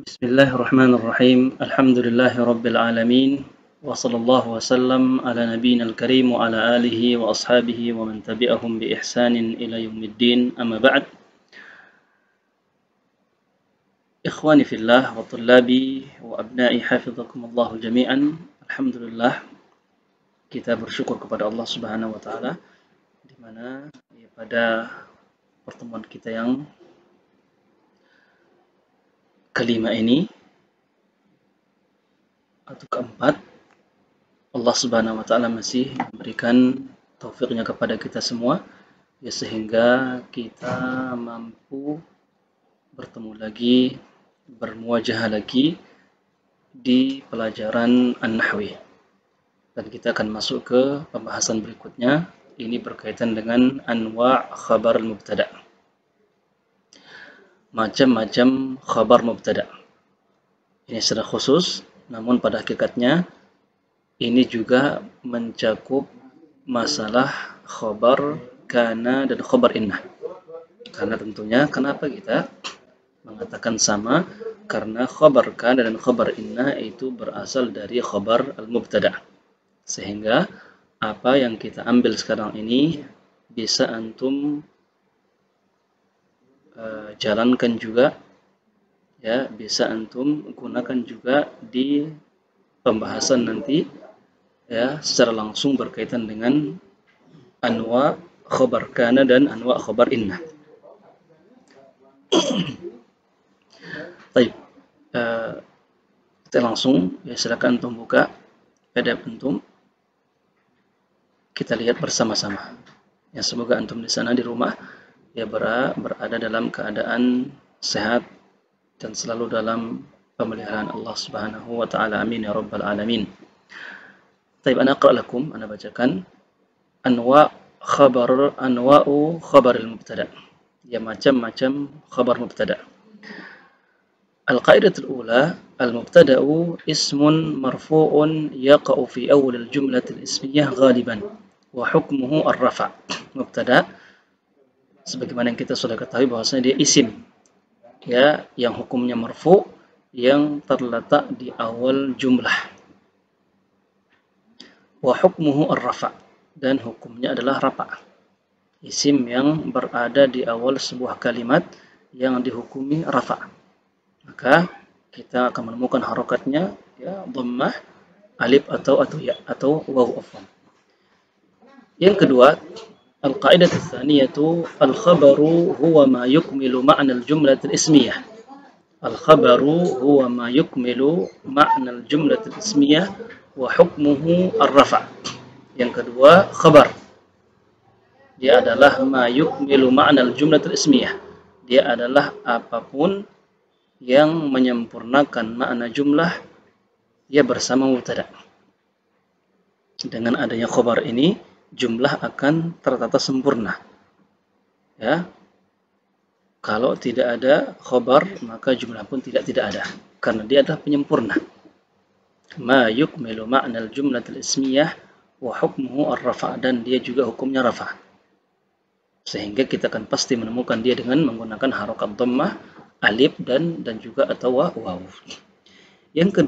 بسم الله الرحمن الرحيم الحمد لله رب العالمين وصلى الله وسلم على نبينا الكريم وعلى آله وأصحابه ومن تبعهم بإحسان إلى يوم الدين أما بعد إخواني في الله وطلابي وأبنائي حفظكم الله جميعا الحمد لله kita bersyukur kepada Allah Subhanahu wa taala di mana pada pertemuan kita yang kelima ini atau keempat, Allah Subhanahu wa taala masih memberikan taufiknya kepada kita semua ya sehingga kita mampu bertemu lagi, bermuajahah lagi di pelajaran An-Nahwi. Dan kita akan masuk ke pembahasan berikutnya. Ini berkaitan dengan anwa' khabar al-mubtada. Macam-macam khabar mubtada. Ini secara khusus, namun pada hakikatnya ini juga mencakup masalah khabar kana dan khabar inna. Karena tentunya kenapa kita mengatakan sama? Karena khabar kana dan khabar inna itu berasal dari khabar al-mubtada. Sehingga apa yang kita ambil sekarang ini bisa antum jalankan juga, ya bisa antum gunakan juga di pembahasan nanti, ya secara langsung berkaitan dengan anwa khabar kana dan anwa khabar inna. Baik, kita langsung ya silakan antum buka PDF antum. Kita lihat bersama-sama. Ya semoga antum di sana di rumah ya berada dalam keadaan sehat dan selalu dalam pemeliharaan Allah Subhanahu wa taala. Amin ya rabbal alamin. Baik, ana aqra lakum, ana bacakan anwa'u khabar al-mubtada. Ya macam-macam khabar mubtada. Al-qaidatul ula al-mubtada'u ismun marfu'un yaqa'u fi awal al-jumlah al-ismiyah ghaliban wa hukmuhu ar-rafa'. Mubtada sebagaimana yang kita sudah ketahui bahwasanya dia isim, ya yang hukumnya marfu, yang terletak di awal jumlah. Wa hukmuhu ar-rafa', dan hukumnya adalah rafa'. Isim yang berada di awal sebuah kalimat yang dihukumi rafa'. Maka kita akan menemukan harokatnya ya dhammah, alif atau ya atau waw afwan. Yang kedua, al-qaidah ats-tsaniyatu al-khabaru huwa ma yukmilu ma'na al-jumlah al-ismiyah. Al-khabaru huwa ma yukmilu ma'na al-jumlah al-ismiyah wa hukmuhu ar-rafa'. Yang kedua, khabar. Dia adalah ma yukmilu ma'na al-jumlah al-ismiyah. Dia adalah apapun yang menyempurnakan makna jumlah ya bersama mubtada. Dengan adanya khabar ini, jumlah akan tertata sempurna. Ya. Kalau tidak ada khabar, maka jumlah pun tidak ada. Karena dia adalah penyempurna. Ma yukmilu ma'na al-jumlah al-ismiyah wa hukmuhu ar-rafa', dan dia juga hukumnya rafa'. Sehingga kita akan pasti menemukan dia dengan menggunakan harokat dhammah, alif dan juga atau waw. Yang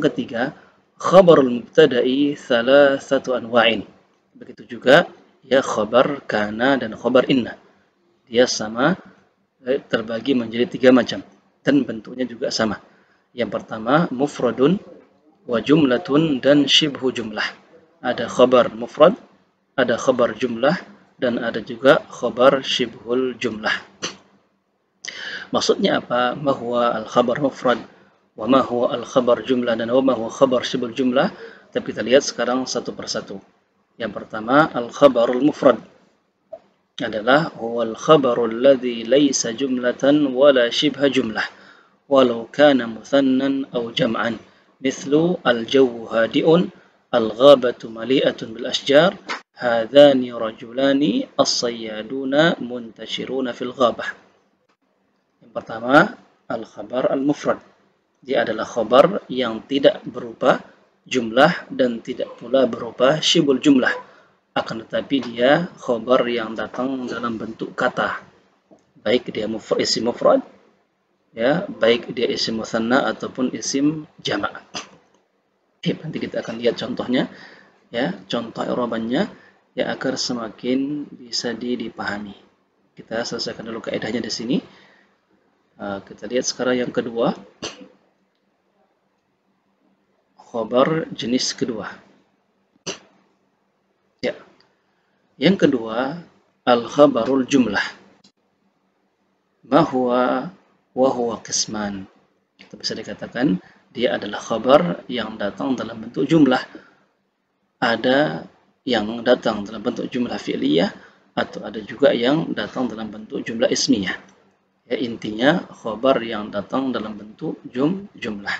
ketiga, khabarul mubtada'i thalathatu anwa'in. Begitu juga ya khabar kana dan khabar inna. Dia sama terbagi menjadi 3 macam dan bentuknya juga sama. Yang pertama mufradun wa jumlatun dan shibhu jumlah. Ada khabar mufrad, ada khabar jumlah, dan ada juga khabar shibhul jumlah. Maksudnya apa? Ma huwa al-khabar mufrad wa ma huwa al-khabar jumlah dan wa ma huwa khabar shibhul jumlah. Tapi kita lihat sekarang satu persatu. Yang pertama, al-khabarul mufrad adalah huwal khabarul ladzi laysa jumlatan wala shibha jumlah walau kana muthannan aw jam'an mithlu al-jawwu hadi'un al-ghabatu mali'atun bil ashjar hadhani rajulani as-sayyaduna muntashiruna fil ghabah. Yang pertama, al-khabar al-mufrad. Dia adalah khabar yang tidak berupa jumlah dan tidak pula berupa syibul jumlah, akan tetapi dia khabar yang datang dalam bentuk kata, baik dia isim mufrad ya, baik dia isim mutsanna ataupun isim jamak. Nanti kita akan lihat contohnya, ya, contoh i'rabannya, ya, agar semakin bisa dipahami. Kita selesaikan dulu kaidahnya di sini. Kita lihat sekarang yang kedua, khobar jenis kedua. Ya, yang kedua, al-khabarul jumlah. Bahwa huwa qisman. Itu bisa dikatakan dia adalah khabar yang datang dalam bentuk jumlah. Ada yang datang dalam bentuk jumlah fi'liyah atau ada juga yang datang dalam bentuk jumlah ismiyah. Ya, intinya khabar yang datang dalam bentuk jumlah.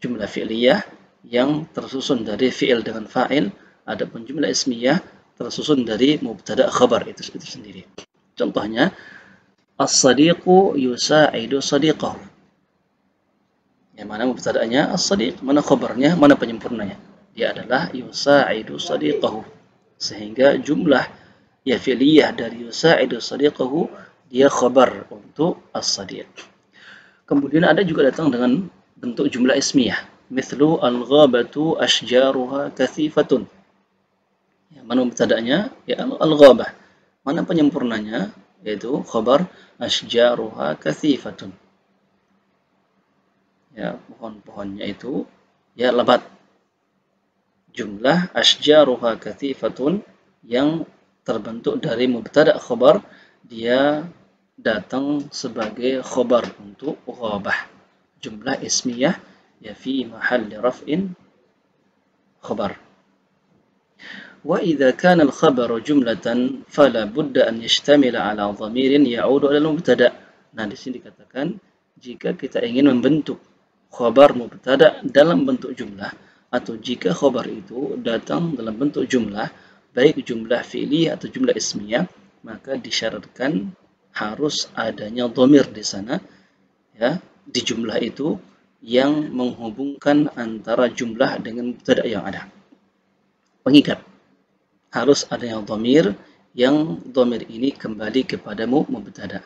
Jumlah fi'liyah yang tersusun dari fi'il dengan fa'il, adapun jumlah ismiyah tersusun dari mubtada khabar itu sendiri. Contohnya, as-sadiqu yusa'idu sadiqahu. Yang mana mubtada'nya as-sadiq, mana khabarnya, mana penyempurnanya. Dia adalah yusa'idu sadiqahu. Sehingga jumlah ya fi'liyah dari yusa'idu sadiqahu dia khabar untuk as-sadiq. Kemudian ada juga datang dengan bentuk jumlah ismiyah. Mithlu al-ghabatu ashjaruha kathifatun. Ya, mana mubtada'nya? Ya al-ghabah. Mana penyempurnanya? Yaitu khabar ashjaruha kathifatun. Ya, pohon-pohonnya itu ya lebat. Jumlah ashjaruha kathifatun yang terbentuk dari mubtada khabar, dia datang sebagai khabar untuk ghabah. Jumlah ismiyah ya fi mahalli raf'in khabar. Wa idza kana al-khabaru jumlatan fala budda an yashtamila ala dhamirin ya'udu ala al-mubtada. Nah, di sini dikatakan jika kita ingin membentuk khabar mubtada dalam bentuk jumlah, atau jika khabar itu datang dalam bentuk jumlah, baik jumlah fi'li atau jumlah ismiyah, maka disyaratkan harus adanya dhamir di sana, ya, di jumlah itu yang menghubungkan antara jumlah dengan mubtada yang ada. Pengikat, harus adanya dhamir yang dhamir ini kembali kepada mubtada.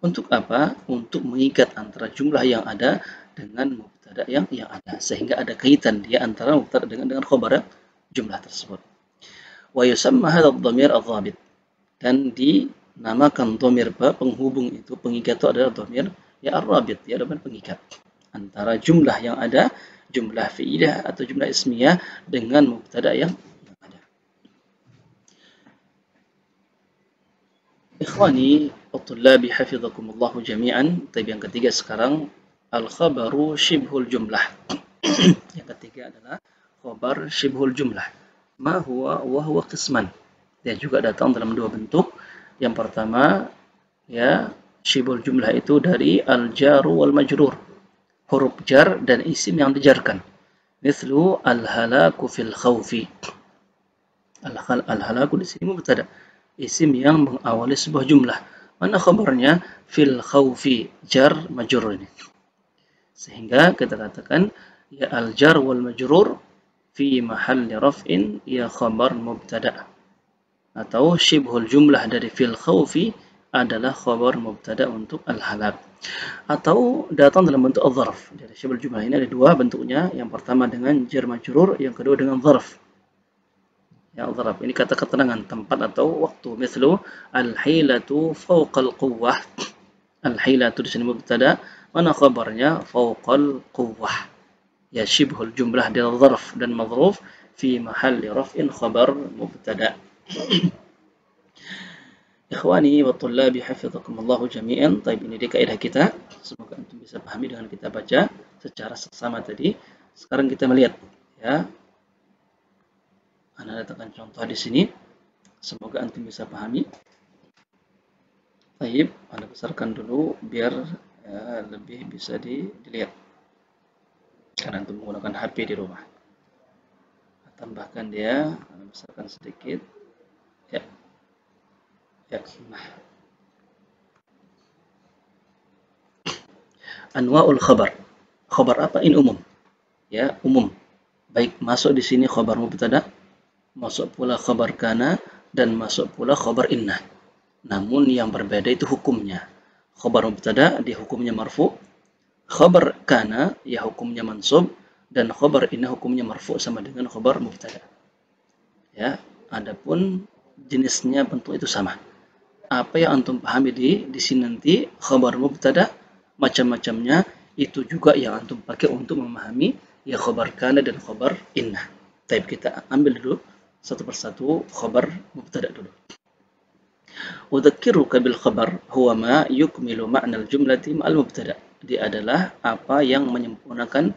Untuk apa? Untuk mengikat antara jumlah yang ada dengan mubtada yang ada, sehingga ada kaitan dia antara mubtada dengan khabar jumlah tersebut. Wa yusamma hadha ad-dhamir adh-dhabit, dan dinamakan dhamir penghubung itu, pengikat itu adalah dhamir ya ar-rabit, ya dhamir pengikat antara jumlah yang ada, jumlah fi'ilah atau jumlah ismiyah dengan mubtada yang ada. Ikhwani at-tullabi hafizakumullahu jami'an. Tapi yang ketiga sekarang al-khabaru shibhul jumlah. Yang ketiga adalah khabar shibhul jumlah. Ma huwa wa huwa qisman. Dia juga datang dalam dua bentuk. Yang pertama, ya, shibhul jumlah itu dari al-jaru wal majrur. Huruf jar dan isim yang dijarkan. Mithlu al-halaku fil khawfi. Al-halaku di sini mubtada, isim yang mengawali sebuah jumlah. Mana khabarnya? Fil khawfi, jar majrur ini. Sehingga kita katakan ya al-jar wal majrur fi mahalli raf'in ya khabar mubtada. Atau shibhul jumlah dari fil khawfi adalah khabar mubtada untuk al-halak. Atau datang dalam bentuk al-zarf. Jadi shibhul jumlah ini ada dua bentuknya. Yang pertama dengan jar majrur, yang kedua dengan zarf. Ya, zarf ini kata keterangan, tempat atau waktu. Mislu al-hilatu fawqal quwwah. Al-hilatu di sini mubtada, mana khabarnya? Fawqal quwwah. Ya, shibhul jumlah dari zarf dan madhruf fi mahalli raf'in khabar mubtada. Ikhwani wa tullabi hafizakumullahu jami'an. Taib, ini dia kaidah kita. Semoga antum bisa pahami dengan kita baca secara seksama tadi. Sekarang kita melihat, ya. Anda letakkan contoh di sini. Semoga antum bisa pahami. Taib, Anda besarkan dulu biar ya, lebih bisa dilihat. Karena antum menggunakan HP di rumah. Tambahkan dia, Anda besarkan sedikit. Ya. Ya. Nah. Anwa'ul khabar. Khabar apa? Ini umum. Ya, umum. Baik masuk di sini khabar mubtada, masuk pula khabar kana, dan masuk pula khabar inna. Namun yang berbeda itu hukumnya. Khabar mubtada dia hukumnya marfu, khabar kana ya hukumnya mansub, dan khabar inna hukumnya marfu sama dengan khabar mubtada. Ya, adapun jenisnya bentuk itu sama. Apa yang antum pahami di sini nanti khabar mubtada macam-macamnya itu juga yang antum pakai untuk memahami ya khabar kana dan khabar inna. Tapi kita ambil dulu satu persatu khabar mubtada dulu. Udzakiruka bil khabar huwa ma yukmilu ma'nal jumlati ma'al mubtada. Dia adalah apa yang menyempurnakan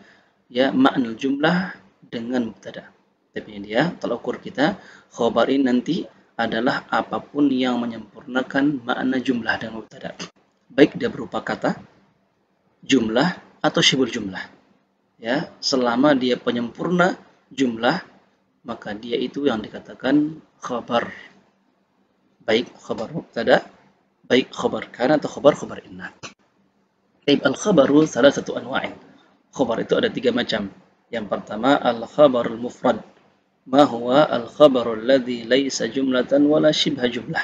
ya ma'nal jumlah dengan mubtada. Tapi dia tolak ukur kita khabar ini nanti adalah apapun yang menyempurnakan makna jumlah dengan mubtada. Baik dia berupa kata, jumlah atau syibul jumlah. Ya, selama dia penyempurna jumlah, maka dia itu yang dikatakan khabar. Baik khabar mubtada, baik khabar kana atau khabar inna. Taib al-khabaru salah satu anwa'in. Khabar itu ada 3 macam. Yang pertama al-khabarul mufrad. Ma huwa al-khabarul ladzi laisa jumlatan wala shibha jumlah.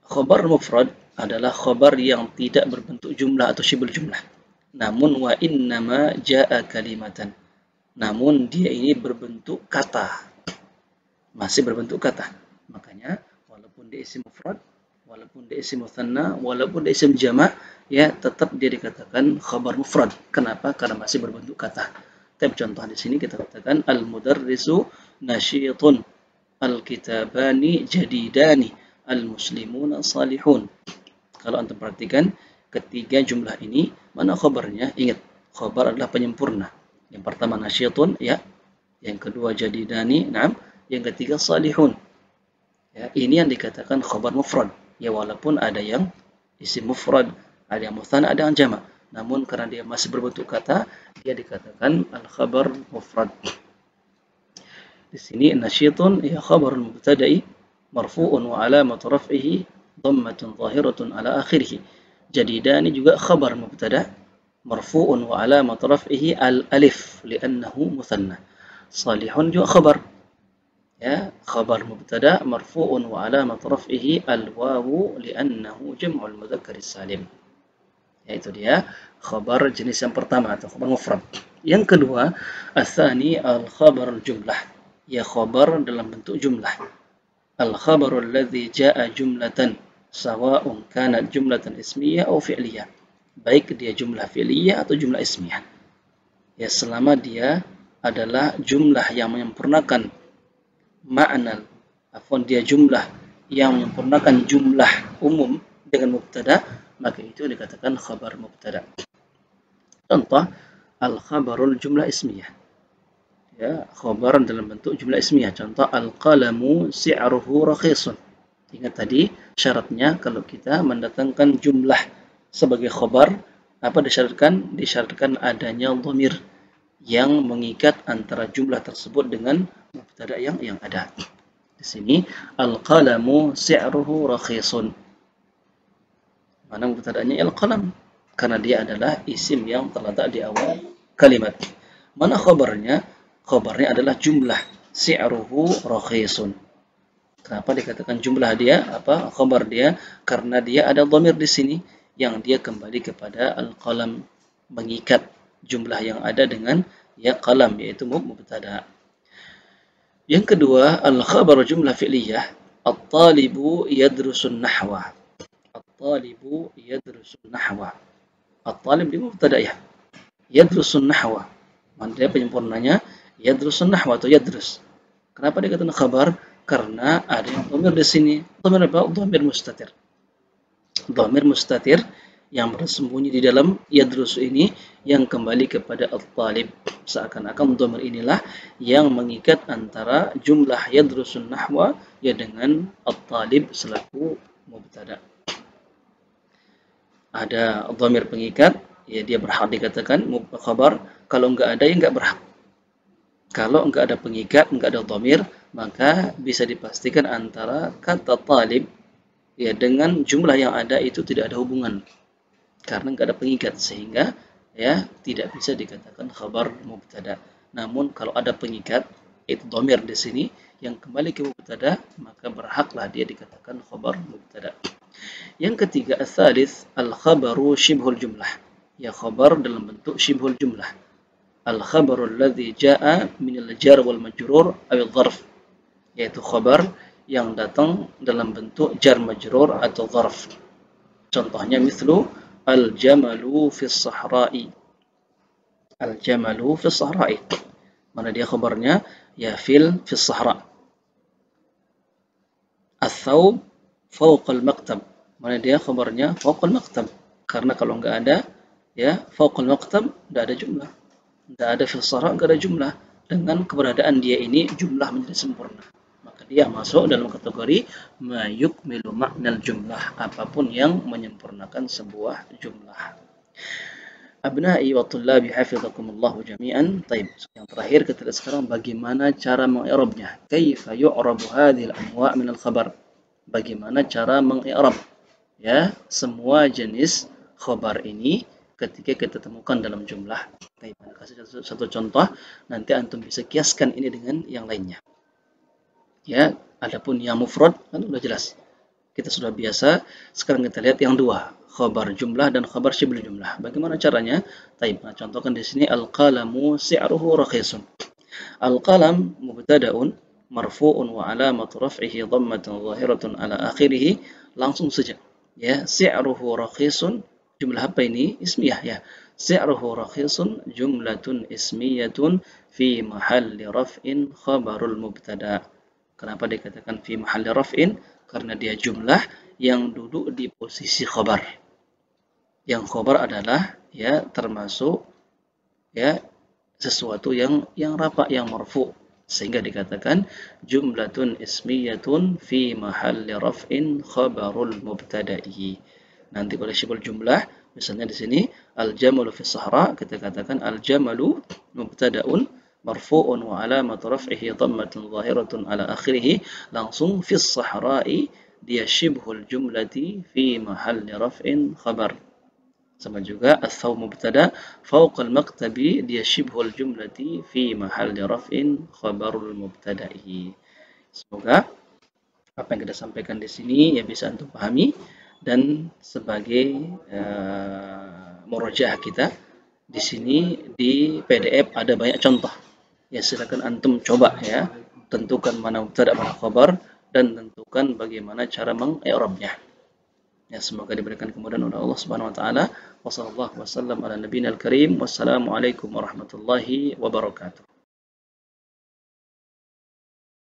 Khabar mufrad adalah khabar yang tidak berbentuk jumlah atau syibul jumlah. Namun wa innama jaa kalimatan. Namun dia ini berbentuk kata. Masih berbentuk kata. Makanya walaupun dia isim mufrad, walaupun dia isim mutsanna, walaupun dia isim jama', ya tetap dia dikatakan khabar mufrad. Kenapa? Karena masih berbentuk kata. Tapi contoh di sini kita katakan al-mudarrisu nasyitun, al-kitabani jadidani, al-muslimuna salihun. Kalau antum perhatikan ketiga jumlah ini mana khabarnya? Ingat, khabar adalah penyempurna. Yang pertama nasyitun, ya. Yang kedua jadidani, na'am. Yang ketiga salihun. Ya, ini yang dikatakan khabar mufrad. Ya walaupun ada yang isim mufrad, ada yang mutsanna, ada yang jama'. Namun karena dia masih berbentuk kata, dia dikatakan al-khabar mufrad. Di sini nasyitun ya khabarul mubtada'i marfu'un wa alamatu raf'ihi dhammatun zahiratun ala akhirih. Jadidani juga khabar mubtada' marfu'un wa alamatu raf'ihi al-alif li'annahu mutsanna. Salihun juga khabar. Ya, khabar mubtada marfu'un wa alamat raf'ihi al-wawu li'annahu jam'ul mudzakkar salim. Yaitu dia khabar jenis yang pertama atau khabar mufrad. Yang kedua, ats-tsani al-khabarul jumlah. Ya khabar dalam bentuk jumlah. Al-khabarul ladzi jaa'a jumlatan sawa'un kanat jumlatan ismiyah atau fi'liyah. Baik dia jumlah fi'liyah atau jumlah ismiyah. Ya selama dia adalah jumlah yang menyempurnakan makna, dia jumlah yang menyempurnakan jumlah umum dengan mubtada, maka itu dikatakan khabar mubtada. Contoh al-khabarul jumlah ismiyah. Ya, khabar dalam bentuk jumlah ismiyah. Contoh al-qalamu si'ruhu rakhisun. Ingat tadi syaratnya kalau kita mendatangkan jumlah sebagai khabar, apa disyaratkan? Disyaratkan adanya dhamir yang mengikat antara jumlah tersebut dengan mubtada yang ada. Di sini al-qalamu si'ruhu rakhisun. Mana mubtada'nya? Al-qalam. Karena dia adalah isim yang terletak di awal kalimat. Mana khabarnya? Khabarnya adalah jumlah si'ruhu rakhisun. Kenapa dikatakan jumlah dia? Apa khabar dia? Karena dia ada dhamir di sini yang dia kembali kepada al-qalam, mengikat jumlah yang ada dengan ya qalam, yaitu mubtada. Yang kedua, al-khabar jumlah fi'liyah. At-talibu yadrusun nahwa. At-talibu yadrusun nahwa. At-talib di mubtada ya. Yadrusun nahwa. Mana dia penyempurnanya? Yadrusun nahwa atau yadrus. Kenapa dikatakan khabar? Karena ada yang dhamir di sini. Dhamir apa? Dhamir mustatir. Dhamir mustatir yang bersembunyi di dalam yadrus ini yang kembali kepada at-talib. Seakan-akan dhamir inilah yang mengikat antara jumlah yadrusun nahwa ya dengan at-talib selaku mubtada. Ada dhamir pengikat, ya dia berhak dikatakan khabar. Kalau enggak ada, ya enggak berhak. Kalau enggak ada pengikat, enggak ada dhamir, maka bisa dipastikan antara kata talib ya dengan jumlah yang ada itu tidak ada hubungan. Karena enggak ada pengikat, sehingga ya tidak bisa dikatakan khabar mubtada. Namun kalau ada pengikat, itu dhamir di sini yang kembali ke mubtada, maka berhaklah dia dikatakan khabar mubtada. Yang ketiga, ats-tsalits al-khabaru syibhul jumlah. Ya, khabar dalam bentuk syibhul jumlah. Al-khabaru alladzi jaa'a min al-jar wal majrur aw al-dzarf, yaitu khabar yang datang dalam bentuk jar majrur atau dzarf. Contohnya mislu al-jamalu fis sahra'i. Al-jamalu fis sahra'i. Mana dia khabarnya? Ya fil fis sahra. Ats-tsaub fawqa al-maktab. Mana dia khabarnya? Fawqa al-maktab. Karena kalau enggak ada ya fawqa al-maktab enggak ada jumlah. Enggak ada fil sahra, enggak ada jumlah. Dengan keberadaan dia ini jumlah menjadi sempurna. Maka dia masuk dalam kategori ma yukmilu ma'nal jumlah, apapun yang menyempurnakan sebuah jumlah. Abna'i wa tullabi hafizakumullahu jami'an. Taib. Yang terakhir kita lihat sekarang bagaimana cara mengi'rabnya. Kaifa yu'rabu hadhil anwa' min al-khabar. Bagaimana cara mengi'rab ya semua jenis khabar ini ketika kita temukan dalam jumlah. Taib. Kasih satu contoh, nanti antum bisa kiaskan ini dengan yang lainnya. Ya, adapun yang mufrad kan sudah jelas. Kita sudah biasa. Sekarang kita lihat yang dua, khabar jumlah dan khabar syibhul jumlah. Bagaimana caranya? Taib. Nah, contohkan di sini al-qalamu si'ruhu rakhisun. Al-qalam mubtada'un marfu'un wa alamatu raf'ihi dhammatun zahiratun ala akhirih. Langsung saja. Ya, si'ruhu rakhisun. Jumlah apa ini? Ismiyah ya. Si'ruhu rakhisun jumlatun ismiyatun fi mahalli raf'in khabarul mubtada'. Kenapa dikatakan fi mahalli raf'in? Karena dia jumlah yang duduk di posisi khabar. Yang khabar adalah ya termasuk ya sesuatu yang rafa', yang marfu', sehingga dikatakan jumlatun ismiyatun fi mahalli raf'in khabarul mubtada'i. Nanti oleh syibhul jumlah, misalnya di sini al-jamalu fi sahra, kita katakan al-jamalu mubtada'un marfu'un wa alamatu raf'ihi dhammatun zahiratun ala akhirih. Langsung fi sahra'i dia syibhul jumlati fi mahalli raf'in khabar. Sama juga ats-tsaub mubtada fawqa al-maktabi dia syibhul jumlati fi mahalli raf'in khabarul mubtada'i. Semoga apa yang kita sampaikan di sini ya bisa antum pahami, dan sebagai murojaah kita di sini di PDF ada banyak contoh. Ya, silakan antum coba ya, tentukan mana mubtada mana khabar dan tentukan bagaimana cara mengi'rabnya. Ya, semoga diberikan kemudahan oleh Allah Subhanahu wa taala. Wassallallahu wasallam ala nabiyina al-karim. Wassalamualaikum warahmatullahi wabarakatuh.